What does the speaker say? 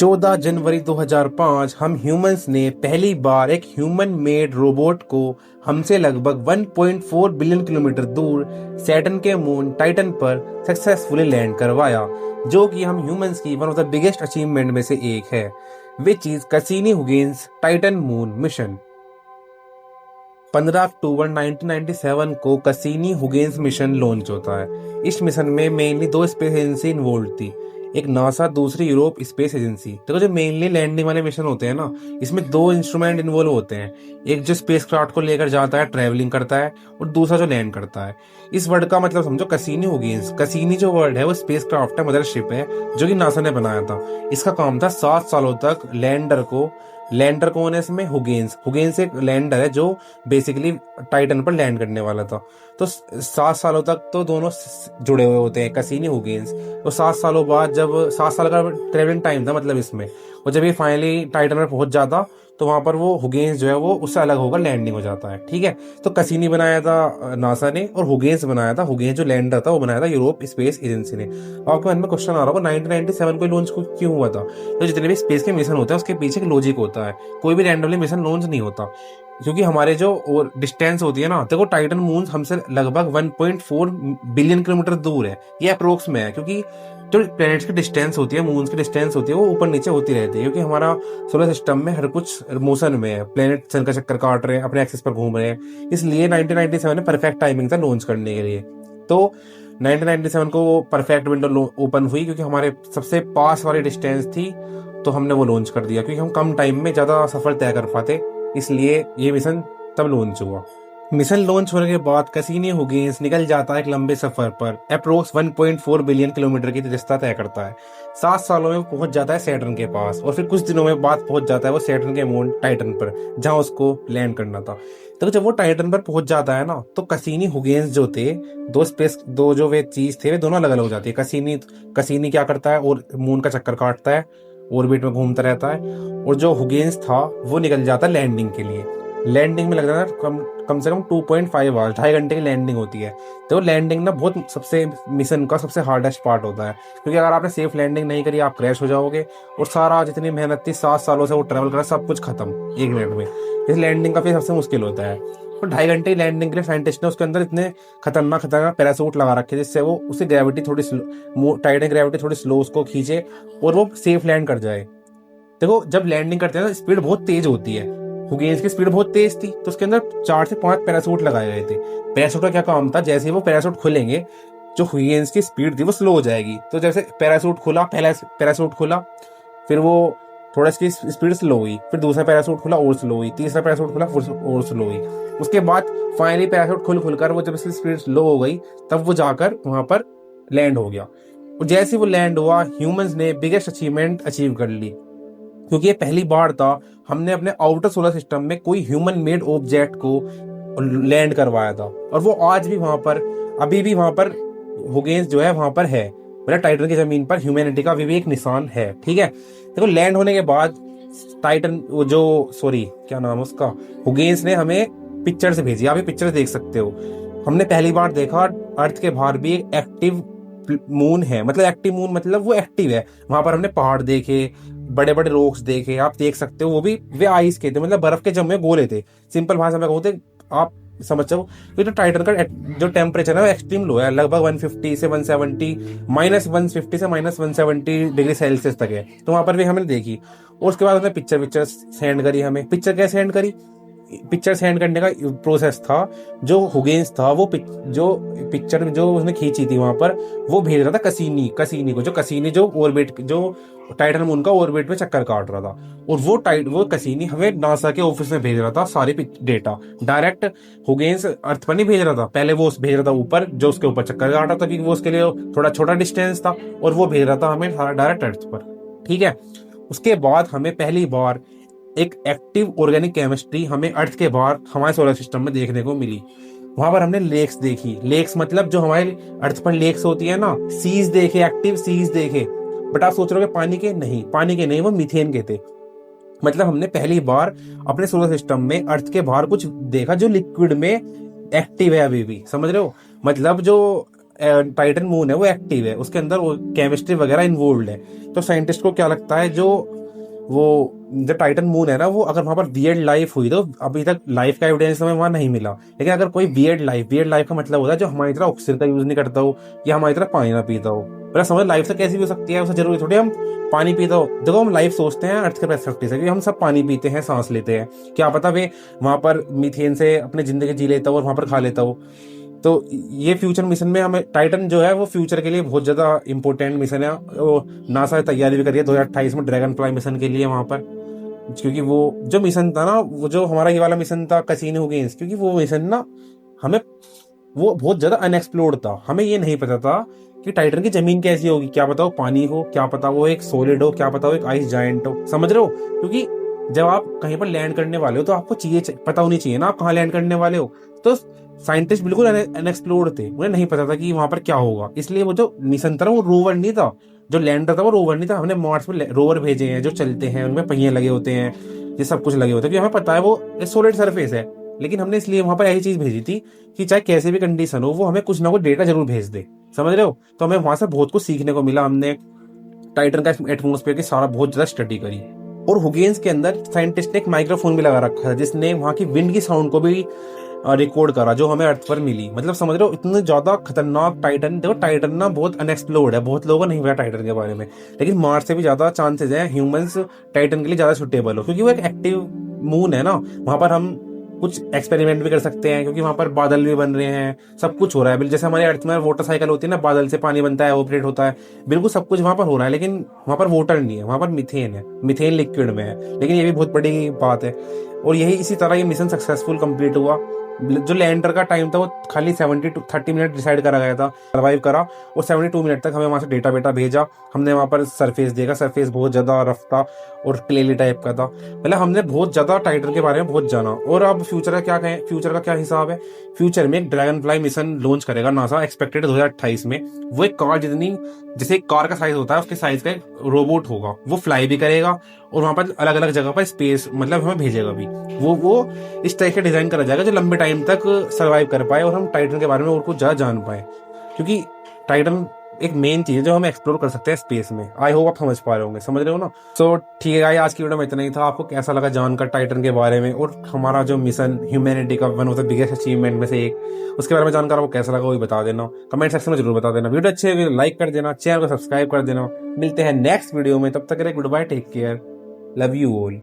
14 जनवरी 2005 हम ह्यूमंस ने पहली बार एक ह्यूमन मेड रोबोट को हमसे लगभग 1.4 बिलियन किलोमीटर दूर सैटर्न के मून टाइटन पर सक्सेसफुली लैंड करवाया, जो कि हम ह्यूमंस की one of the biggest achievement में से एक है, which is Cassini Huygens Titan moon mission. 15 अक्टूबर 1997 को कैसिनी-हुगिन्स मिशन लॉन्च होता है। इस मिशन में मेनली दो स्पेस एजेंसी इन्वॉल्व थी, एक नासा, दूसरी यूरोप स्पेस एजेंसी। देखो, जो मेनली लैंडिंग वाले मिशन होते हैं ना, इसमें दो इंस्ट्रूमेंट इन्वॉल्व होते हैं, एक जो स्पेस क्राफ्ट को लेकर जाता है, ट्रैवलिंग करता है, और दूसरा जो लैंड करता है। इस वर्ड का मतलब समझो कैसिनी-हुगिन्स। कैसिनी जो वर्ड है वो स्पेस क्राफ्ट है, मदरशिप है, जो कि नासा ने बनाया था। इसका काम था 7 सालों तक लैंडर कौन है इसमें? हुगिन्स एक लैंडर है जो बेसिकली टाइटन पर लैंड करने वाला था। तो 7 सालों तक तो दोनों जुड़े हुए होते हैं, कैसिनी-हुगिन्स। तो 7 सालों बाद, जब 7 साल का ट्रेवलिंग टाइम था मतलब इसमें, और जब ये फाइनली टाइटन पर पहुंच जाता तो वहां पर वो हुगिन्स जो है वो उससे अलग होकर लैंडिंग हो जाता है। ठीक है, तो कैसिनी बनाया था नासा ने, और हुगिन्स जो लैंडर था वो बनाया था यूरोप स्पेस एजेंसी ने। आपके मन में क्वेश्चन आ रहा होगा 1997 को लॉन्च क्यों हुआ था? तो जितने भी स्पेस के मिशन होते हैं उसके पीछे एक लॉजिक होता है, कोई भी रैंडमली मिशन लॉन्च नहीं होता, क्योंकि हमारे जो और डिस्टेंस होती है ना, देखो टाइटन मून हमसे लगभग 1.4 बिलियन किलोमीटर दूर है, ये अप्रोक्स में है, क्योंकि जो प्लैनेट्स की डिस्टेंस होती है, मून की डिस्टेंस होती है, वो ऊपर नीचे होती रहती है, क्योंकि हमारा सोलर सिस्टम में हर कुछ मोशन में है, प्लैनेट सन का चक्कर काट रहे हैं, अपने एक्सिस पर घूम रहे हैं। इसलिए 1997 में परफेक्ट टाइमिंग था लॉन्च करने के लिए। तो 1997 को परफेक्ट विंडो ओपन हुई, क्योंकि हमारे सबसे पास वाली डिस्टेंस थी, तो हमने वो लॉन्च कर दिया, क्योंकि हम कम टाइम में ज्यादा सफर तय कर पाते, इसलिए ये मिशन तब लॉन्च हुआ। मिशन लॉन्च होने के बाद कैसिनी-हुगिन्स निकल जाता है एक लंबे सफर पर, अप्रोक्स 1.4 बिलियन किलोमीटर की रास्ता तय करता है। 7 सालों में पहुंच जाता है सैटर्न के पास, और फिर कुछ दिनों में बाद पहुंच जाता है वो सैटर्न के मून टाइटन पर, जहां उसको लैंड करना था। तो जब वो टाइटन पर पहुंच जाता है ना, तो कैसिनी-हुगिन्स जो थे, दो जो वे चीज थे, वे दोनों अलग अलग हो जाती है। कैसिनी क्या करता है, और मून का चक्कर काटता है, ऑर्बिट में घूमता रहता है, और जो हुगिन्स था वो निकल जाता है लैंडिंग के लिए। लैंडिंग में लग जाता है कम से कम 2.5 आवर्स, 2.5 घंटे की लैंडिंग होती है। तो लैंडिंग ना बहुत सबसे मिशन का सबसे हार्डेस्ट पार्ट होता है, क्योंकि अगर आपने सेफ लैंडिंग नहीं करी, आप क्रैश हो जाओगे, और सारा जितनी मेहनत थी 7 सालों से वो ट्रैवल करा, सब कुछ खत्म 1 मिनट में। इस लैंडिंग का फिर सबसे मुश्किल होता है। तो 2.5 घंटे की लैंडिंग के लिए साइंटिस्ट ने उसके अंदर इतने खतरनाक पैरासूट लगा रखे, जिससे वो उसे ग्रेविटी थोड़ी स्लो, टाइटन ग्रेविटी थोड़ी स्लो उसको खींचे और वो सेफ लैंड कर जाए। देखो, जब लैंडिंग करते हैं ना, स्पीड बहुत तेज होती है, हुगिन्स की स्पीड बहुत तेज थी, तो उसके अंदर 4 से 5 पैरासूट लगाए गए थे। पैरासूट का क्या काम था, जैसे ही वो पैरासूट खुलेंगे, जो हुगिन्स की स्पीड थी वो स्लो हो जाएगी। तो जैसे पैरासूट खुला, पहला पैरासूट खुला, फिर वो थोड़ा इसकी स्पीड स्लो हुई, फिर दूसरा पैरासूट खुला और स्लो हुई, तीसरा पैरासूट खुला और स्लो हुई। उसके बाद फाइनली पैरासूट खुलकर वो जब इसकी स्पीड स्लो हो गई, तब वो जाकर वहां पर लैंड हो गया। और जैसे वो लैंड हुआ, ह्यूमंस ने बिगेस्ट अचीवमेंट अचीव कर ली, क्योंकि ये पहली बार था हमने अपने आउटर सोलर सिस्टम में कोई ह्यूमन मेड ऑब्जेक्ट को लैंड करवाया था। और वो आज भी वहां पर, अभी भी वहां पर हुगिन्स जो है वहां पर है, मतलब टाइटन की जमीन पर ह्यूमैनिटी का अभी भी एक निशान है। ठीक है, देखो लेंड होने के बाद टाइटन क्या नाम है उसका, हुगिन्स ने हमें पिक्चर से भेजी, आप ये पिक्चर देख सकते हो। हमने पहली बार देखा अर्थ के बाहर भी एक एक्टिव मून है, मतलब एक्टिव मून मतलब वो एक्टिव है। वहां पर हमने पहाड़ देखे, बड़े बड़े रॉक्स देखे, आप देख सकते हो, वो भी वे आइस के थे, मतलब बर्फ के जमे गोले थे। सिंपल भाषा में कहूँ आप समझ जाओ। तो टाइटन का जो टेम्परेचर है वो एक्सट्रीम लो है, लगभग 150 से 170, -150 से -170 डिग्री सेल्सियस तक है। तो वहां पर भी हमने देखी, और उसके बाद हमने पिक्चर सेंड करी। हमें पिक्चर कैसे सेंड करी? पिक्चर सेंड करने का प्रोसेस था, जो हुगिन्स था वो जो पिक्चर जो उसने खींची थी वहां पर, वो भेज रहा था कैसिनी को, जो टाइटन मून का ऑर्बिट में चक्कर काट रहा था। और वो कैसिनी हमें नासा के ऑफिस में भेज रहा था सारी डेटा। डायरेक्ट हुगिन्स अर्थ पर नहीं भेज रहा था, पहले वो भेज रहा था ऊपर, जो उसके ऊपर चक्कर काट रहा था, क्योंकि वो उसके लिए थोड़ा छोटा डिस्टेंस था, और वो भेज रहा था हमें सारा डायरेक्ट अर्थ पर। ठीक है, उसके बाद हमें पहली बार एक एक्टिव ऑर्गेनिक केमिस्ट्री हमें अर्थ के बाहर हमारे सोलर सिस्टम में देखने को मिली। वहां पर हमने लेक्स देखी, लेक्स मतलब जो हमारे अर्थ पर लेक्स होती है ना, सीज देखे, एक्टिव सीज देखे। बट आप सोच रहे हो पानी के नहीं, वो मीथेन के थे। मतलब हमने पहली बार अपने सोलर सिस्टम में अर्थ के बाहर कुछ देखा जो लिक्विड में एक्टिव है अभी भी, समझ रहे हो? मतलब जो टाइटन मून है वो एक्टिव है, उसके अंदर केमिस्ट्री वगैरह इन्वॉल्व है। तो साइंटिस्ट को क्या लगता है, जो वो जो टाइटन मून है ना, वो अगर वहां पर वियर्ड लाइफ हुई तो अभी तक लाइफ का एविडेंस हमें वहां नहीं मिला। लेकिन अगर कोई वियर्ड लाइफ का मतलब होता है जो हमारी तरह ऑक्सीजन का यूज नहीं करता हो या हमारी तरह पानी ना पीता हो। मतलब समझ, लाइफ से कैसी भी हो सकती है, उसे जरूरी थोड़ी हम पानी पीता हो। देखो हम लाइफ सोचते हैं अर्थ के पर्सपेक्टिव से, क्योंकि हम सब पानी पीते हैं, सांस लेते हैं, क्या पता वे वहां पर मीथेन से अपनी जिंदगी जी लेता हो और वहां पर खा लेता हो। तो ये फ्यूचर मिशन में हमें टाइटन जो है वो फ्यूचर के लिए बहुत ज्यादा इंपॉर्टेंट मिशन है। वो नासा तैयारी भी कर रही है 2028 में ड्रैगन फ्लाई मिशन के लिए वहां पर। क्योंकि वो जो मिशन था ना, वो जो हमारा ये वाला मिशन था कैसीनो हुगेन्स, क्योंकि वो मिशन ना हमें, वो बहुत ज्यादा अनएक्सप्लोर्ड था। हमें ये नहीं पता था कि टाइटन की जमीन कैसी होगी, क्या पता वो पानी हो, क्या पता वो एक सॉलिड हो, क्या पता वो एक आइस जायंट हो। समझ रहे हो? क्योंकि जब आप कहीं पर लैंड करने वाले हो तो आपको चीजें पता होनी चाहिए ना, आप कहाँ लैंड करने वाले हो। तो साइंटिस्ट बिल्कुल अनएक्सप्लोर्ड थे, उन्हें नहीं पता था कि वहां पर क्या होगा। इसलिए वो जो मिशन था वो रोवर नहीं था, जो लैंडर था वो रोवर नहीं था। हमने मार्स पे रोवर भेजे हैं जो चलते हैं, उनमें पहिए लगे होते हैं, ये सब कुछ लगे होते हैं, क्योंकि हमें पता है वो सॉलिड सरफेस है। लेकिन हमने इसलिए वहां पर ऐसी चीज भेजी थी कि चाहे कैसे भी कंडीशन हो वो हमें कुछ ना कुछ डेटा जरूर भेज दे। समझ रहे हो? तो हमें वहां से बहुत कुछ सीखने को मिला। हमने टाइटन का एटमोस्फेयर की सारा बहुत ज्यादा स्टडी करी। और हुगेन्स के अंदर साइंटिस्ट ने एक माइक्रोफोन भी लगा रखा है जिसने वहां की विंड की साउंड को भी रिकॉर्ड करा, जो हमें अर्थ पर मिली। मतलब समझ रहे हो इतने ज्यादा खतरनाक टाइटन। देखो टाइटन ना बहुत अनएक्सप्लोर्ड है, बहुत लोगों को नहीं पता टाइटन के बारे में। लेकिन मार्स से भी ज्यादा चांसेस है ह्यूमंस टाइटन के लिए ज्यादा सुटेबल हो, क्योंकि वो एक एक्टिव मून है ना। वहां पर हम कुछ एक्सपेरिमेंट भी कर सकते हैं, क्योंकि वहां पर बादल भी बन रहे हैं, सब कुछ हो रहा है। बिल्कुल जैसे हमारे अर्थ में वाटर साइकिल होती है ना, बादल से पानी बनता है, ऑपरेट होता है, बिल्कुल सब कुछ वहां पर हो रहा है। लेकिन वहां पर वाटर नहीं है, वहां पर मिथेन है, मिथेन लिक्विड में है। लेकिन ये भी बहुत बड़ी बात है। और यही इसी तरह ये मिशन सक्सेसफुल कंप्लीट हुआ। जो लैंडर का टाइम था वो खाली 70 to 30 मिनट डिसाइड करा गया था, सर्वाइव करा। और 72 मिनट तक हमें वहां से डेटा बेटा भेजा। हमने वहां पर सरफेस देखा, सरफेस बहुत ज्यादा रफ था और क्लेली टाइप का था। मतलब हमने बहुत ज्यादा टाइटन के बारे में बहुत जाना। और अब फ्यूचर का क्या कहें, फ्यूचर का क्या हिसाब है? फ्यूचर में एक ड्रैगन फ्लाई मिशन लॉन्च करेगा नासा, एक्सपेक्टेड 2028 में। वो एक कार जितनी, जैसे एक कार का साइज होता है उसके साइज का एक रोबोट होगा, वो फ्लाई भी करेगा और वहां पर अलग अलग जगह पर स्पेस मतलब हमें भेजेगा भी। वो इस तरह से डिजाइन करा जाएगा जो लंबे टाइम तक सरवाइव कर पाए और हम टाइटन के बारे में और कुछ ज्यादा जान पाए। क्योंकि टाइटन एक मेन चीज है जो हम एक्सप्लोर कर सकते हैं स्पेस में। आई होप आप समझ पा रहे होंगे, समझ रहे हो ना? सो ठीक है गाइस, आज की वीडियो में इतना ही था। आपको कैसा लगा जानकर टाइटन के बारे में और हमारा जो मिशन ह्यूमैनिटी का one of the biggest achievement में से एक, उसके बारे में जानकर आपको कैसा लगा वो भी बता देना, कमेंट सेक्शन में जरूर बता देना। वीडियो अच्छे लगे लाइक कर देना, चैनल को सब्सक्राइब कर देना। मिलते हैं नेक्स्ट वीडियो में, तब तक के लिए goodbye, take care, love you all.